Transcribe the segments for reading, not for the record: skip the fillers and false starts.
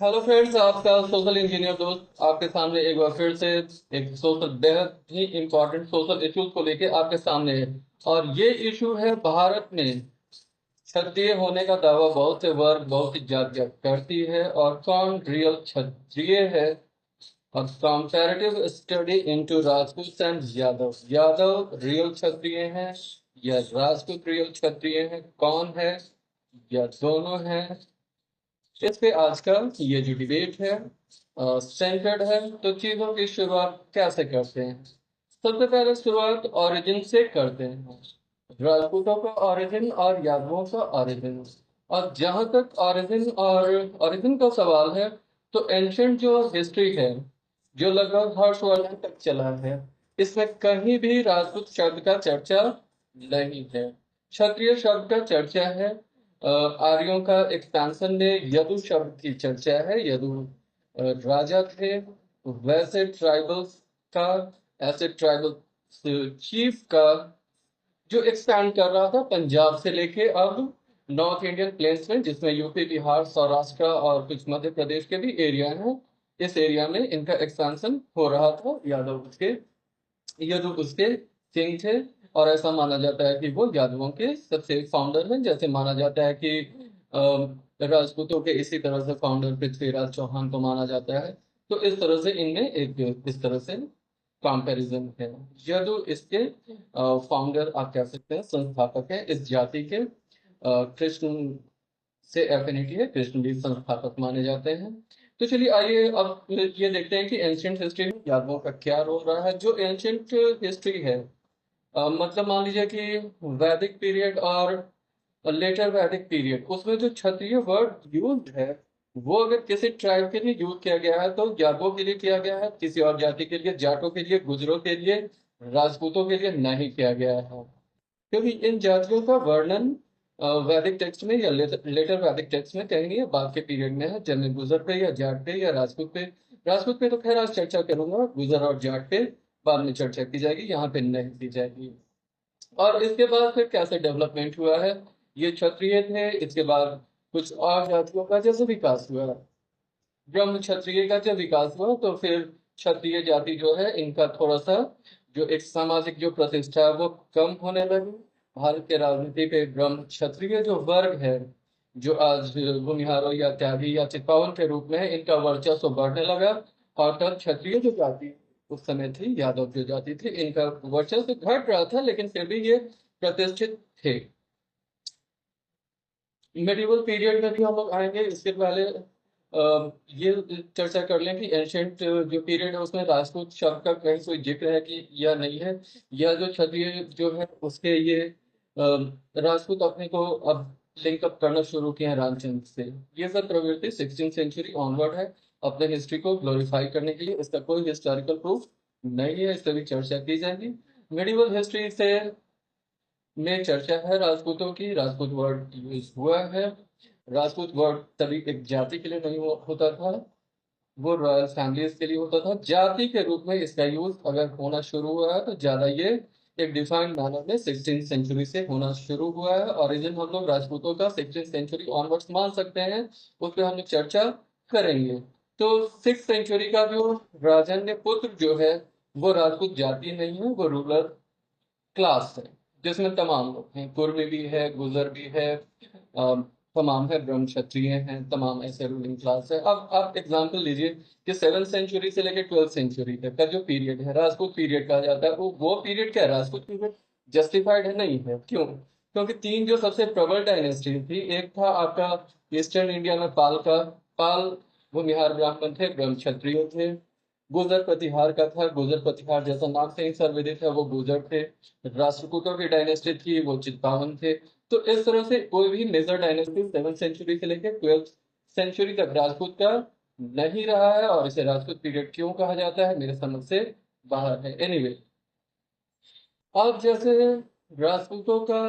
Hello friends, आपका social engineer दोस्त आपके सामने एक बार फिर से एक सोशल बेहद ही इम्पोर्टेंट सोशल इश्यूज को लेके आपके सामने है। और ये इशू है भारत में क्षत्रिय होने का दावा बहुत से वर्ग बहुत सी जातियां करती है, और कौन रियल क्षत्रिय है। और comparative study into Rajput and Yadav, Yadav real क्षत्रिय हैं या राजपूत रियल क्षत्रिय हैं, कौन है या दोनों हैं। इस पे आज का ये जो डिबेट है सेंटर्ड है। तो चीजों की शुरुआत कैसे करते हैं? सबसे पहले शुरुआत ओरिजिन से करते हैं, राजपूतों का ओरिजिन और यादवों का ओरिजिन। और जहां तक ओरिजिन का सवाल है, तो एंशंट जो हिस्ट्री है, जो लगभग हर्षवर्धन तक चला है, इसमें कहीं भी राजपूत शब्द का चर्चा नहीं है। क्षत्रिय शब्द का चर्चा है। आर्यों का एक्सपेंशन में यदु शब्द की चर्चा है। यदु राजा थे। वैसे ट्राइबल्स का, ऐसे ट्राइबल चीफ का जो एक्सपैंड कर रहा था पंजाब से लेके अब नॉर्थ इंडियन प्लेन्स में, जिसमें यूपी, बिहार, सौराष्ट्र और कुछ मध्य प्रदेश के भी एरिया हैं। इस एरिया में इनका एक्सपेंशन हो रहा था। यदु उसके किंग थे। और ऐसा माना जाता है कि वो यादवों के सबसे फाउंडर हैं। जैसे माना जाता है कि राजपूतों के इसी तरह से फाउंडर पृथ्वीराज चौहान को माना जाता है। तो इस तरह से इनमें एक इस तरह से कंपैरिजन है। यदु इसके फाउंडर आप कह सकते हैं, संस्थापक है इस जाति के। कृष्ण से एफिनिटी है, कृष्ण भी संस्थापक माने जाते हैं। तो चलिए आइए अब ये देखते हैं कि एंशियंट हिस्ट्री में यादवों का क्या रोल रहा है। जो एंशियंट हिस्ट्री है, मतलब मान लीजिए कि वैदिक पीरियड और लेटर वैदिक पीरियड, उसमें जो क्षत्रिय वर्ड यूज है, वो अगर किसी ट्राइब के लिए यूज किया गया है तो यादवों के लिए किया गया है, किसी और जाति के लिए, जाटों के लिए, गुजरों के लिए, राजपूतों के लिए नहीं किया गया है। क्योंकि इन जातियों का वर्णन वैदिक टेक्स्ट में या लेटर वैदिक टेक्स्ट में कहीं नहीं है, बाद के पीरियड में है। जब मैं गुजर पे या जाट पे या राजपूत पे, राजपूत पे तो खैर आज चर्चा करूंगा, गुजर और जाट पे बाद में चर्चा की जाएगी, यहाँ पे नहीं की जाएगी। और इसके बाद फिर कैसे डेवलपमेंट हुआ है, ये क्षत्रिय थे, इसके बाद कुछ और जातियों का जैसे विकास हुआ, ब्रह्म क्षत्रिय का जब विकास हुआ, तो फिर क्षत्रिय जाति जो है, इनका थोड़ा सा जो एक सामाजिक जो प्रतिष्ठा है वो कम होने लगी। भारत के राजनीति पे ब्रह्म क्षत्रिय जो वर्ग है, जो आज भूमिहारों या त्यागी या चित्पावन के रूप में है, इनका वर्चस्व बढ़ने लगा। और तब क्षत्रिय जो जाति उस समय थी, यादव जो जाति थी, इनका वर्चस्व घट रहा था, लेकिन फिर भी ये प्रतिष्ठित थे। मेडिवल पीरियड में भी हम लोग आएंगे। इसके पहले ये चर्चा कर लें कि एंशियंट जो पीरियड है उसमें राजपूत शब्द का कहीं कोई जिक्र है कि या नहीं है, या जो क्षत्रिय जो है उसके ये राजपूत अपने को अब लिंकअप करना शुरू किए हैं रामचंद्र से। ये सब प्रवृत्ति 16th सेंचुरी ऑनवर्ड है, अपने हिस्ट्री को ग्लोरीफाई करने के लिए। इसका कोई हिस्टोरिकल प्रूफ नहीं है, इस पर भी चर्चा की जाएगी। मेडिवल हिस्ट्री से में चर्चा है राजपूतों की। राजपूत वर्ड यूज हुआ है। राजपूत वर्ड तभी एक जाति के लिए नहीं होता था, वो रॉयल फैमिलीज के लिए होता था। जाति के रूप में इसका यूज अगर होना शुरू हुआ है तो ज्यादा ये एक डिफाइंड मैनर में 16th सेंचुरी से होना शुरू हुआ है। ओरिजिन हम लोग राजपूतों का 16th सेंचुरी ऑनवर्ड्स मान सकते हैं, उस पर हम लोग चर्चा करेंगे। तो 6th सेंचुरी का जो राजन्य पुत्र जो है, वो राजपूत जाति नहीं है, वो रूलर क्लास है, जिसमें तमाम लोग हैं, कुर्मी भी है, गुजर भी है, तमाम है, ब्रह्म क्षत्रिय हैं, तमाम ऐसे रूलिंग क्लास है। अब आप एग्जांपल लीजिए कि 7th सेंचुरी से लेकर 12th सेंचुरी तक का जो पीरियड है, राजपूत पीरियड कहा जाता है। वो पीरियड क्या है? राजपूत पीरियड जस्टिफाइड है? नहीं है। क्यों? क्योंकि तीन जो सबसे प्रबल डायनेस्टी थी, एक था आपका ईस्टर्न इंडिया में पाल का, पाल भूमिहार ब्राह्मण थे, ब्रह्म क्षत्रिय थे। गुर्जर प्रतिहार का था, गुर्जर प्रतिहार जैसा नाम से ही सर्वविदित है, वो गुर्जर थे। राष्ट्रकूटों की डायनेस्टी थी, वो चित्पावन थे। तो इस तरह से कोई भी मेजर डायनेस्टी 7th सेंचुरी से लेकर 12th सेंचुरी तक राजपूत का नहीं रहा है, और इसे राजपूत पीरियड क्यों कहा जाता है मेरे समझ से बाहर है। एनीवे, अब जैसे राजपूतों का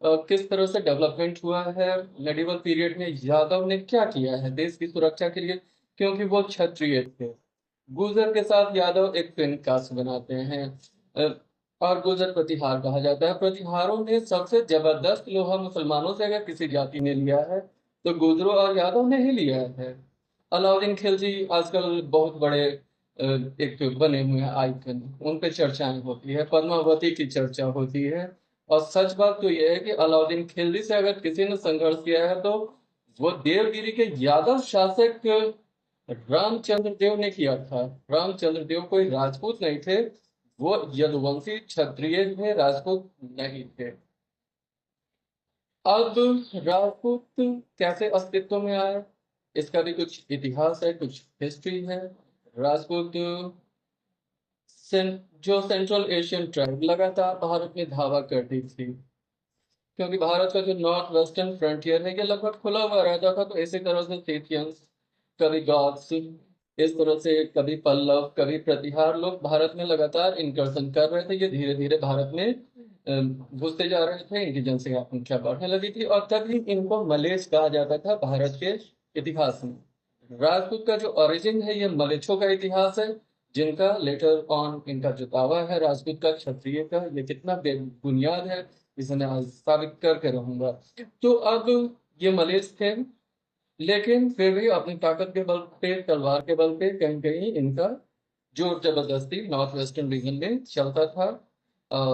किस तरह से डेवलपमेंट हुआ है मेडिवल पीरियड में, यादव ने क्या किया है देश की सुरक्षा के लिए, क्योंकि वो क्षत्रिय थे। गुर्जर के साथ यादव एक ट्विन कास्ट बनाते हैं, अ, और गुर्जर प्रतिहार कहा जाता है। प्रतिहारों ने सबसे जबरदस्त लोहा मुसलमानों से अगर किसी जाति ने लिया है, तो गुर्जरों और यादव ने ही लिया है। अलाउद्दीन खिलजी आजकल बहुत बड़े एक बने हुए हैं आइकन, उन पे चर्चाएं होती है, पद्मावती की चर्चा होती है। और सच बात तो यह है कि अलाउद्दीन खिलजी से अगर किसी ने संघर्ष किया है तो वो देवगिरी के यादव शासक रामचंद्र देव ने किया था। रामचंद्र देव कोई राजपूत नहीं थे, वो यदुवंशी क्षत्रिय थे, राजपूत नहीं थे। अब राजपूत कैसे अस्तित्व में आए, इसका भी कुछ इतिहास है, कुछ हिस्ट्री है। राजपूत जो सेंट्रल एशियन ट्राइब लगातार भारत में धावा करती थी, क्योंकि भारत का जो नॉर्थ वेस्टर्न फ्रंटियर है ये लगभग खुला हुआ रहता था, तो इसी तरह से सीथियंस, कभी गॉथ्स, इस तरह से कभी पल्लव, कभी प्रतिहार लोग भारत में लगातार इनकर्सन कर रहे थे। ये धीरे धीरे भारत में घुसते जा रहे थे, इनकी जनसंख्या बढ़ने लगी थी, और तभी इनको मलेच्छ कहा जाता था भारत के इतिहास में। राजपूत का जो ओरिजिन है ये मलेच्छों का इतिहास है, जिनका लेटर ऑन इनका जो दावा है राजपूत का, क्षत्रिय का, ये कितना बेबुनियाद है इसे मैं आज साबित करके रहूंगा। तो अब ये मलेच्छ थे, लेकिन फिर भी अपनी ताकत के बल पे, तलवार के बल पे कहीं कहीं इनका जोर जबरदस्ती नॉर्थ वेस्टर्न रीजन में चलता था।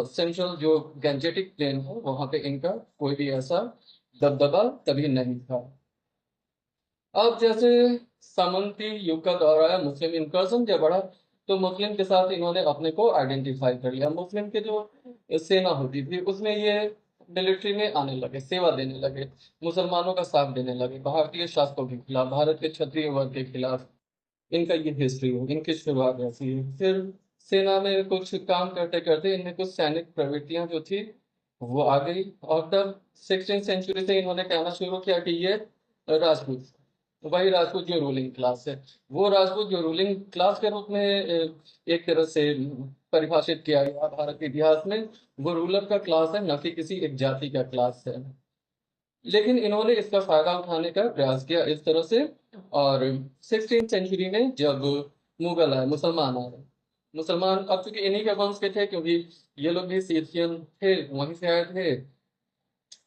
सेंट्रल जो गैंजेटिक प्लेन है वहां पे इनका कोई भी ऐसा दबदबा तभी नहीं था। अब जैसे सामंती युग का दौर आया, मुस्लिम इनकर्जन जब बढ़ा, तो मुस्लिम के साथ इन्होंने अपने को आइडेंटिफाई कर लिया। मुस्लिम के जो सेना होती थी उसमें ये मिलिट्री में आने लगे, सेवा देने लगे, मुसलमानों का साथ देने लगे, भारतीय शासकों के खिलाफ, भारत के क्षत्रिय वर्ग के खिलाफ। इनका ये हिस्ट्री है, इनकी शुरुआत ऐसी है। फिर सेना में कुछ काम करते करते इनमें कुछ सैनिक प्रवृत्तियां जो थी वो आ गई, और तब 16th सेंचुरी से इन्होंने कहना शुरू किया कि ये राजपूत, वही राजपूत जो रूलिंग क्लास है, वो राजपूत जो रूलिंग क्लास के रूप में एक तरह से परिभाषित किया गया भारत के इतिहास में। वो रूलर का क्लास है, न कि किसी एक जाति का क्लास है। लेकिन इन्होंने इसका फायदा उठाने का प्रयास किया इस तरह से। और 16th सेंचुरी में जब मुगल आए, मुसलमान आए, मुसलमान अब चूंकि इन्हीं के वंश के थे, क्योंकि ये लोग भी सीथियन थे, वहीं से आए थे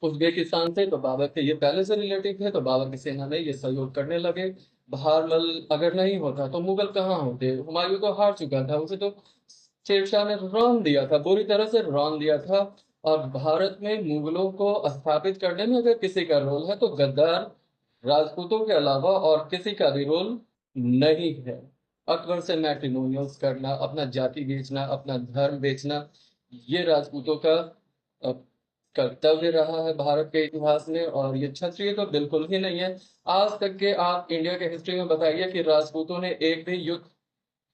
उज्बेकिस्तान से, तो बाबर के ये पहले से रिलेटिव थे, तो बाबर की सेना में ये सहयोग करने लगे। बहरमल अगर नहीं होता तो मुगल कहाँ होते, हुमायूं तो हार चुका था, उसे तो शेरशाह ने रौंद दिया था, बुरी तरह से रौंद दिया था। और भारत में मुगलों को स्थापित करने में अगर किसी का रोल है तो गद्दार राजपूतों के अलावा और किसी का भी रोल नहीं है। अकबर से मैट्रिमोनियल्स करना, अपना जाति बेचना, अपना धर्म बेचना, ये राजपूतों का अ, कर्तव्य रहा है भारत के इतिहास में। और ये क्षत्रिय तो बिल्कुल ही नहीं है। आज तक के आप इंडिया के हिस्ट्री में बताइए कि राजपूतों ने एक भी युद्ध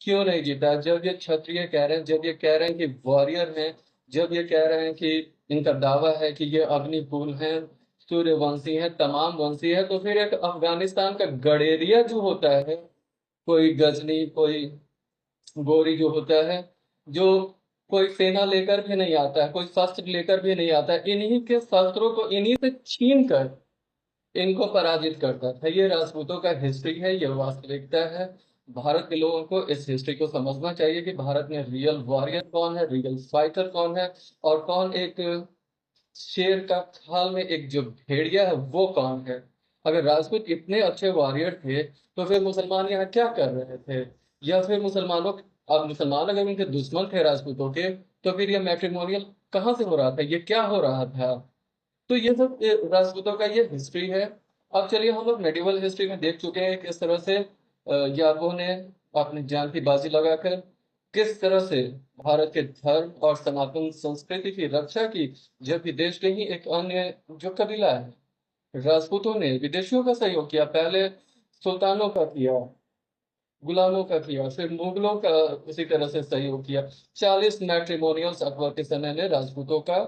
क्यों नहीं जीता। जब ये क्षत्रिय कह रहे हैं, जब ये कह रहे हैं कि वॉरियर हैं, जब ये कह रहे हैं कि इनका दावा है कि ये अग्निकुल हैं, सूर्यवंशी हैं, तमाम वंशी है, तो फिर एक अफगानिस्तान का गडेरिया जो होता है, कोई गजनी, कोई गोरी जो होता है, जो कोई सेना लेकर भी नहीं आता है, कोई शस्त्र लेकर भी नहीं आता है, इन्हीं के शस्त्रों को इन्हीं से छीन कर इनको पराजित करता था। ये राजपूतों का हिस्ट्री है, ये वास्तविकता है। भारत के लोगों को इस हिस्ट्री को समझना चाहिए कि भारत में रियल वॉरियर कौन है, रियल फाइटर कौन है, और कौन एक शेर का खाल में एक जो भेड़िया है वो कौन है। अगर राजपूत इतने अच्छे वॉरियर थे तो फिर मुसलमान यहाँ क्या कर रहे थे, या फिर मुसलमानों, अब मुसलमान अगर उनके दुश्मन थे राजपूतों के, तो फिर ये मैट्रिमोनियल कहाँ से हो रहा था, ये क्या हो रहा था। तो ये सब राजपूतों का ये हिस्ट्री है। अब चलिए हम लोग मेडिवल हिस्ट्री में देख चुके हैं किस तरह से यादवों ने अपनी जान की बाजी लगाकर किस तरह से भारत के धर्म और सनातन संस्कृति की रक्षा की। जब विदेश के ही एक अन्य जो कबीला है राजपूतों ने विदेशियों का सहयोग किया, पहले सुल्तानों का किया, गुलामों का किया, फिर मुगलों का उसी तरह से सहयोग किया। 40 मैट्रिमोनियल्स अकबर के समय में राजपूतों का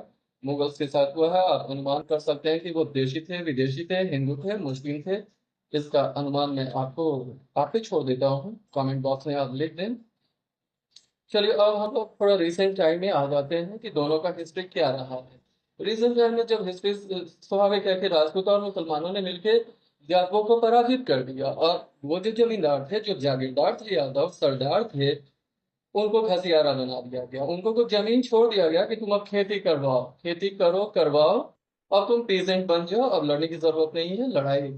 मुगल्स के साथ हुआ है। आप अनुमान कर सकते हैं कि वो देशी थे, विदेशी थे, हिंदू थे, मुस्लिम थे। इसका अनुमान मैं आपको आप पे छोड़ देता हूँ, कमेंट बॉक्स में आप लिख दें। चलिए अब हम लोग थोड़ा रिसेंट टाइम में आ जाते हैं कि दोनों का हिस्ट्री क्या रहा है। रिसेंट टाइम में जब हिस्ट्री, स्वाभाविक है कि राजपूत और मुसलमानों ने मिलकर यादवों को पराजित कर दिया, और वो जो जमींदार थे, जो जागीरदार थे, यादव सरदार थे, उनको घसियारा बना दिया गया। उनको तो जमीन छोड़ दिया गया कि तुम अब खेती करवाओ, खेती करो, करवाओ, अब तुम पीजेंट बन जाओ, अब लड़ने की जरूरत नहीं है। लड़ाई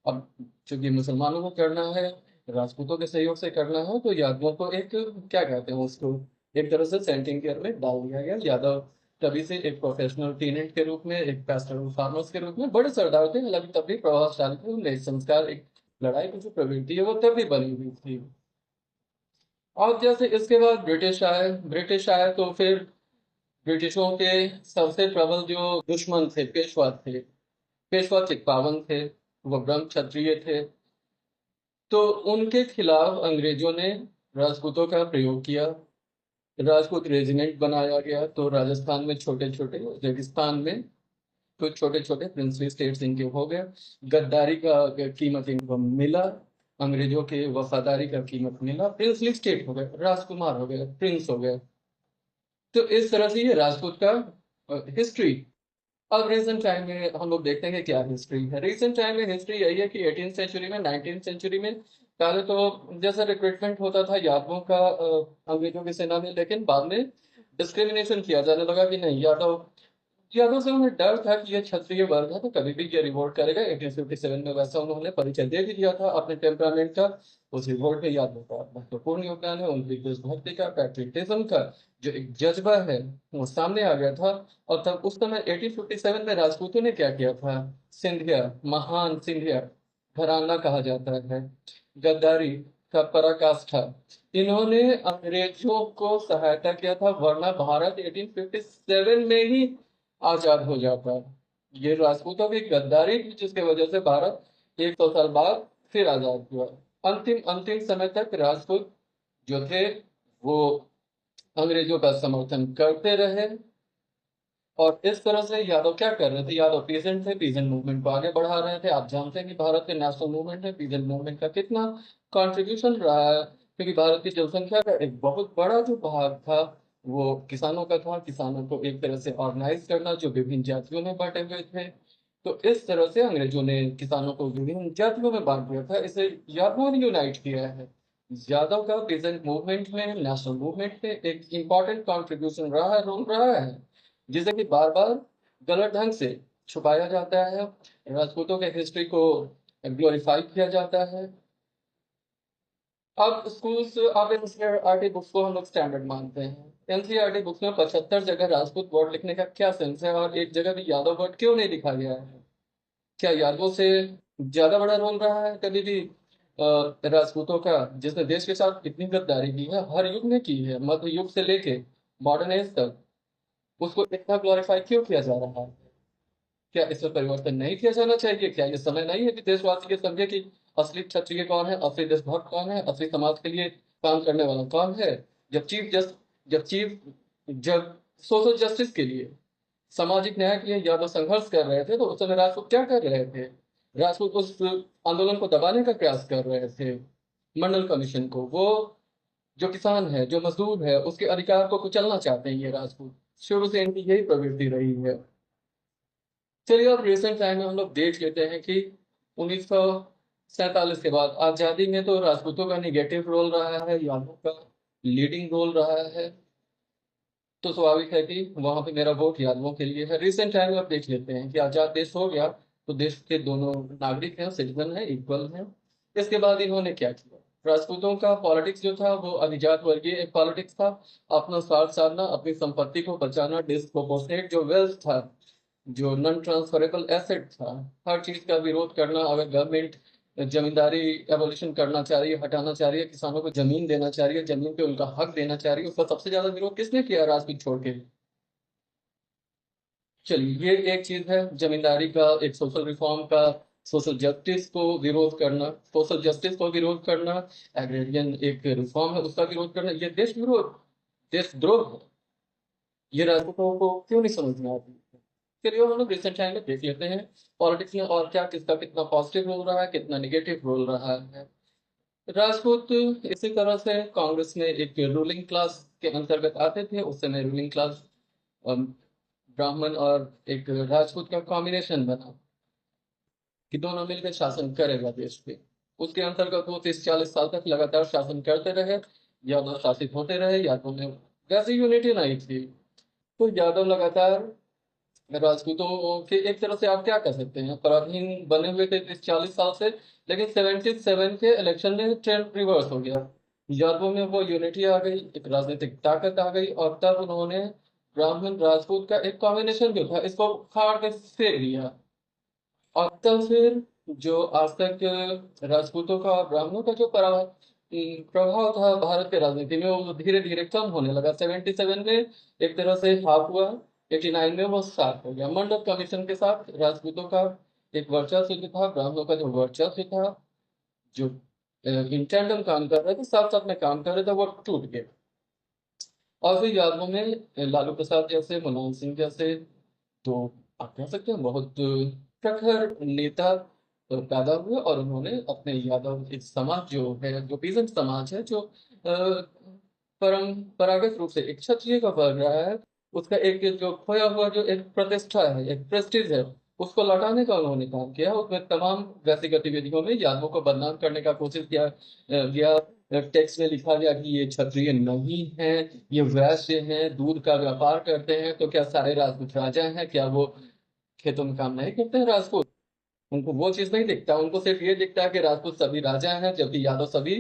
अब चूंकि मुसलमानों को करना है, राजपूतों के सहयोग से करना है, तो यादवों को एक, क्या कहते हैं उसको, एक तरह से सेंटिंग केयर में डाल दिया गया। यादव तभी से एक प्रोफेशनल टेनेंट के रूप में, एक पैस्टोरल फार्मर्स के रूप में बड़े सरदार थे, हालांकि तब भी प्रभावशाली थे, उनमें एक संस्कार, एक लड़ाई की जो प्रवृत्ति है वो तब भी बनी हुई थी। और जैसे इसके बाद ब्रिटिश आए तो फिर ब्रिटिशों के सबसे प्रबल जो दुश्मन थे, पेशवा चित्पावन थे, वो ब्रह्म क्षत्रिय थे। तो उनके खिलाफ अंग्रेजों ने राजपूतों का प्रयोग किया, राजपूत रेजिमेंट बनाया गया। तो राजस्थान में छोटे छोटे, रेगिस्तान में कुछ छोटे छोटे प्रिंसली स्टेट्स इनके हो गए। गद्दारी का कीमत इनको मिला, अंग्रेजों के वफादारी का कीमत मिला, प्रिंसली स्टेट हो गए, राजकुमार हो गए, प्रिंस हो गए। तो इस तरह से ये राजपूत का हिस्ट्री। अब रिसेंट टाइम में हम लोग देखते हैं कि क्या हिस्ट्री है। रिसेंट टाइम में हिस्ट्री यही है कि 18th सेंचुरी में, 19th सेंचुरी में पहले तो जैसा रिक्रूटमेंट होता था यादवों का अंग्रेजों की सेना में, लेकिन बाद में डिस्क्रिमिनेशन किया जाने लगा कि नहीं, यादव से उन्हें डर था कि ये क्षत्रिय वर्ग है तो कभी भी ये रिवोल्ट करेगा। 1857 में वैसा उन्होंने परिचय दे भी दिया था अपने टेम्परामेंट का। उस रिवोल्ट में यादव का महत्वपूर्ण योगदान है, उनकी देशभक्ति का, पैट्रियटिज्म का जो एक जज्बा है वो सामने आ गया था। और तब उस समय 1857 में राजपूतों ने क्या किया था, सिंधिया, महान सिंधिया घराना कहा जाता है, गद्दारी का पराकाष्ठा, इन्होंने अंग्रेजों को सहायता किया था, वरना भारत 1857 में ही आजाद हो जाता है। ये राजपूतों की गद्दारी थी जिसकी वजह से भारत 100 साल बाद फिर आजाद हुआ। अंतिम अंतिम समय तक राजपूत जो थे वो अंग्रेजों का समर्थन करते रहे। और इस तरह से यादव क्या कर रहे थे, यादव पीजेंट थे, पीजेंट मूवमेंट को आगे बढ़ा रहे थे। आप जानते हैं कि भारत के नेशनल मूवमेंट है, पीजेंट मूवमेंट का कितना कंट्रीब्यूशन रहा है, क्योंकि भारत की जनसंख्या का एक बहुत बड़ा जो भाग था वो किसानों का था। किसानों को एक तरह से ऑर्गेनाइज करना, जो विभिन्न जातियों में बांटे हुए थे। तो इस तरह से अंग्रेजों ने किसानों को विभिन्न जातियों में बांट दिया था, इसे यादवों ने यूनाइट किया है। यादव का पीजेंट मूवमेंट में, नेशनल मूवमेंट में एक इम्पॉर्टेंट कॉन्ट्रीब्यूशन रहा है, रोल रहा है, जिसे कि बार बार गलत ढंग से छुपाया जाता है। राजपूतों के हिस्ट्री को ग्लोरीफाई किया जाता है। अब स्कूल्स, अब एनसीईआरटी बुक्स को हम लोग स्टैंडर्ड मानते हैं। एनसीईआरटी बुक्स में 75 जगह राजपूत वर्ड लिखने का क्या सेंस है, और एक जगह भी यादव वर्ड क्यों नहीं लिखा गया है? क्या यादवों से ज्यादा बड़ा रोल रहा है कभी भी राजपूतों का, जिसने देश के साथ इतनी गद्दारी की है, हर युग में की है, मध्य युग से लेके मॉडर्न एज तक, उसको इतना ग्लोरीफाई क्यों किया जा रहा है? क्या इसमें परिवर्तन नहीं किया जाना चाहिए? क्या ये समय नहीं है कि देशवासी ये समझे कि असली क्षत्रिय कौन है, असली देशभक्त कौन है, असली समाज के लिए काम करने वाला कौन है? जब चीफ जस्ट जब चीफ जब सोशल जस्टिस के लिए, सामाजिक न्याय के लिए यादव संघर्ष कर रहे थे, तो उस समय राजपूत क्या कर रहे थे? राजपूत उस आंदोलन को दबाने का प्रयास कर रहे थे, मंडल कमीशन को। वो जो किसान है, जो मजदूर है, उसके अधिकार को कुचलना चाहते हैं ये राजपूत। शुरू से इनकी यही प्रवृत्ति रही है। चलिए अब रिसेंट टाइम में हम लोग देख लेते हैं कि 1947 के बाद आजादी में तो राजपूतों का निगेटिव रोल रहा है, यादवों का लीडिंग रोल रहा है। तो स्वाभाविक है कि वहां पे मेरा वोट यादवों के लिए है। रिसेंट टाइम में अब देख लेते हैं कि आजाद देश हो गया तो देश के दोनों नागरिक हैं, सिटीजन हैं, इक्वल हैं। इसके बाद इन्होंने क्या किया? राजपूतों का पॉलिटिक्स जो था वो अभिजात वर्गीय एक पॉलिटिक्स था। अपना स्वार्थ साधना, अपनी संपत्ति को बचाना, डिस्प्रोपोर्शनेट जो वेल्थ था, जो नॉन ट्रांसफरेबल एसेट था, हर चीज का विरोध करना। अगर गवर्नमेंट जमींदारी एबोलिशन करना चाह रही है, हटाना चाह रही है, किसानों को जमीन देना चाह रही है, जमीन पे उनका हक देना चाह रही है, उसका सबसे ज्यादा विरोध किसने किया राजपूत छोड़ के? चलिए, ये एक चीज है जमींदारी का, एक सोशल रिफॉर्म का, सोशल जस्टिस को विरोध करना, सोशल जस्टिस को विरोध करना, एग्रेरियन एक रिफॉर्म है उसका विरोध करना, ये देश विरोध, देशद्रोह है। ये राजपूतों को क्यों नहीं समझ में आती? चलिए हम लोग रिसेंट टाइम में देख लेते हैं पॉलिटिक्स में और क्या, किसका कितना पॉजिटिव रोल रहा है, कितना निगेटिव रोल रहा है। राजपूत इसी तरह से कांग्रेस में एक रूलिंग क्लास के अंतर्गत आते थे। उस समय रूलिंग क्लास ब्राह्मण और एक राजपूत का कॉम्बिनेशन बना कि दोनों मिलकर शासन करेगा देश पे। उसके अंतर्गत वो 30-40 साल तक लगातार शासन करते रहे, यादव शासित होते रहे, यादव में वैसी यूनिटी नहीं थी। तो यादव लगातार राजपूतों के एक तरह से आप क्या कह सकते हैं, पराधीन बने हुए थे 30-40 साल से, लेकिन 77 के इलेक्शन में ट्रेंड रिवर्स हो गया। यादवों में वो यूनिटी आ गई, एक राजनीतिक ताकत आ गई, और तब उन्होंने ब्राह्मण राजपूत का एक कॉम्बिनेशन जो था इसको फाड़ के फेंक दिया। और तब फिर जो आज तक राजपूतों का और ब्राह्मणों का जो प्रभाव था भारत के राजनीति में, वो धीरे धीरे कम होने लगा। 77 में एक तरह से हाफ हुआ, 89 में वो साफ हो गया। मंडप कमीशन के साथ राजपूतों का एक वर्चस्व जो था, ब्राह्मणों का जो वर्चस्व था, जो इन टैंडम काम कर रहे थे, साथ साथ में काम कर रहे थे, वो टूट गया। और फिर यादवों में लालू प्रसाद जैसे, मनमोहन सिंह जैसे, तो आप कह सकते हैं बहुत प्रखर नेता पैदा हुए, और उन्होंने अपने यादव एक समाज जो है, जो पीजेंट समाज है, जो परंपरागत रूप से एक क्षत्रिय का वर्ग रहा है, उसका एक जो खोया हुआ जो एक प्रतिष्ठा है, एक प्रेस्टीज है, उसको लौटाने का उन्होंने काम किया। उसमें तमाम वैसी गतिविधियों में यादवों को बदनाम करने का कोशिश किया गया। टेक्स्ट में लिखा गया कि ये क्षत्रिय नहीं है, ये वैश्य हैं, दूध का व्यापार करते हैं। तो क्या सारे राजपूत राजा हैं? क्या वो खेतों में काम नहीं करते हैं राजपूत? उनको वो चीज नहीं दिखता, उनको सिर्फ ये दिखता है कि राजपूत सभी राजा हैं, जबकि यादव सभी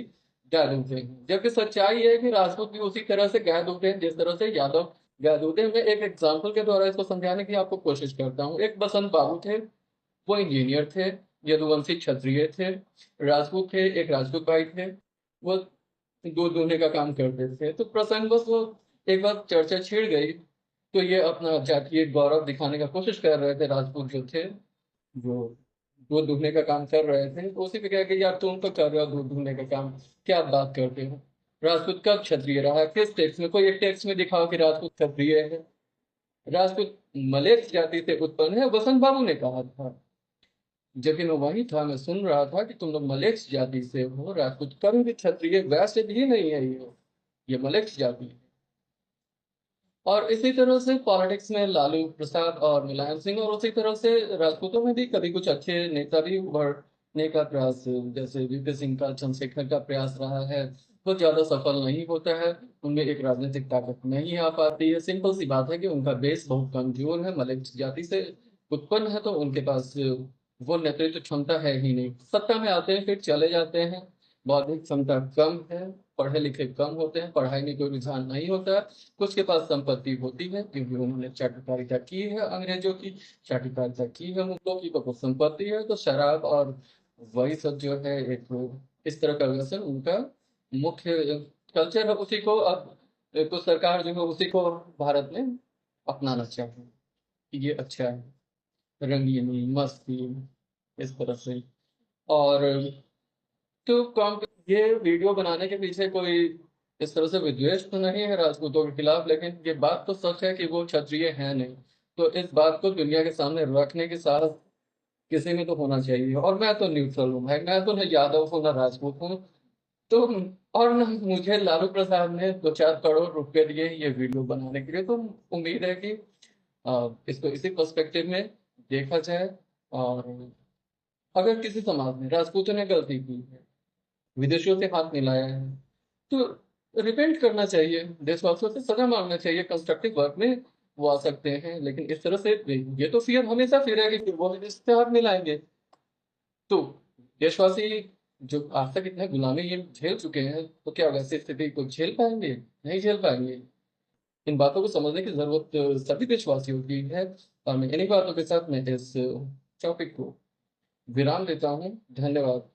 गाय दूधे हैं। जबकि सच्चाई है कि राजपूत भी उसी तरह से गाय दूधे हैं जिस तरह से यादव गाय दूधे हैं। मैं एक एग्जाम्पल के द्वारा इसको समझाने की आपको कोशिश करता हूँ। एक बसंत बाबू थे, वो इंजीनियर थे, यदुवंशी क्षत्रिय थे, राजपूत थे, एक राजपूत भाई थे, वो दूध दूहने का काम करते थे। तो प्रसंग बस वो एक बार चर्चा छिड़ गई, तो ये अपना जातीय गौरव दिखाने का कोशिश कर रहे थे राजपूत जो थे, जो दूध दूहने का काम कर रहे थे। तो उसी पे कहा कि यार तुम तो कर रहे हो दूध दूहने का काम, क्या बात करते हो? राजपूत कब क्षत्रिय रहा है? किस टेक्स्ट में? कोई एक टेक्स्ट में दिखाओ कि राजपूत क्षत्रिय है। राजपूत मलेच्छ जाति से उत्पन्न है, वसंत बाबू ने कहा था। जबकि मैं वही था, मैं सुन रहा था कि तुम लोग मलेच्छ जाति से हो, राजपूत कभी भी क्षत्रिय वैश्य भी नहीं है, ये मलेच्छ जाति है। और इसी तरह से पॉलिटिक्स में लालू प्रसाद और मुलायम सिंह, और उसी तरह से राजपूतों में भी कभी कुछ अच्छे नेता भी उभरने का प्रयास, जैसे वीपी सिंह का, चंद्रशेखर का प्रयास रहा है। वो ज्यादा सफल नहीं होता है, उनमें एक राजनीतिक ताकत नहीं आ पाती है। सिंपल सी बात है कि उनका बेस बहुत कमजोर है, मलिक जाति से उत्पन्न है, तो उनके पास वो नेतृत्व क्षमता है ही नहीं। सत्ता में आते हैं फिर चले जाते हैं, बौद्धिक क्षमता कम है, पढ़े लिखे कम होते हैं, पढ़ाई में कोई रुझान नहीं होता है। कुछ के पास संपत्ति होती है क्योंकि उन्होंने चाटुकारिता की है, अंग्रेजों की चाटुकारिता की है, मुगलों की तो कुछ संपत्ति है। तो शराब और वही सब जो है, एक इस तरह का व्यसन उनका मुख्य कल्चर है। उसी को अब तो सरकार जो है उसी को भारत में अपनाना चाहिए कि ये अच्छा है, रंगीनी मस्ती, इस तरह से। और तो कॉम ये वीडियो बनाने के पीछे कोई इस तरह से विद्वेष तो नहीं है राजपूतों के खिलाफ, लेकिन ये बात तो सच है कि वो क्षत्रिय है नहीं। तो इस बात को दुनिया के सामने रखने की साहस किसी में तो होना चाहिए। और मैं तो न्यूट्रल हूँ भाई, मैं तो न यादव हूँ न राजपूत हूँ। तो और न मुझे लालू प्रसाद ने 2-4 करोड़ रुपए दिए ये वीडियो बनाने के लिए। तो उम्मीद है कि इसको इसी पर्सपेक्टिव में देखा जाए। और अगर किसी समाज में राजपूतों ने गलती की है, विदेशियों से हाथ मिलाया है, तो रिपेंट करना चाहिए, देशवासियों से सजा मांगना चाहिए, कंस्ट्रक्टिव वर्क में वो आ सकते हैं। लेकिन इस तरह से ये तो फिर हमेशा फिर है कि वो विदेश से हाथ मिलाएंगे। तो देशवासी जो आज तक इतने गुलामी ये झेल चुके हैं, तो क्या वैसी स्थिति को झेल पाएंगे? नहीं झेल पाएंगे। इन बातों को समझने की जरूरत सभी देशवासियों की है। और मैं इन्हीं बातों के साथ मैं इस टॉपिक को विराम देता हूँ। धन्यवाद।